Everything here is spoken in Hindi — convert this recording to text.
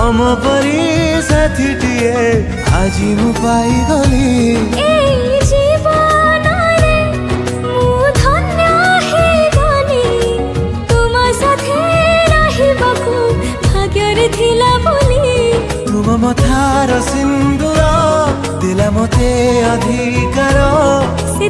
तम परी साथीटिए आज मु पाई गली तुम मथार सिंदूर दिला मते अधिकार से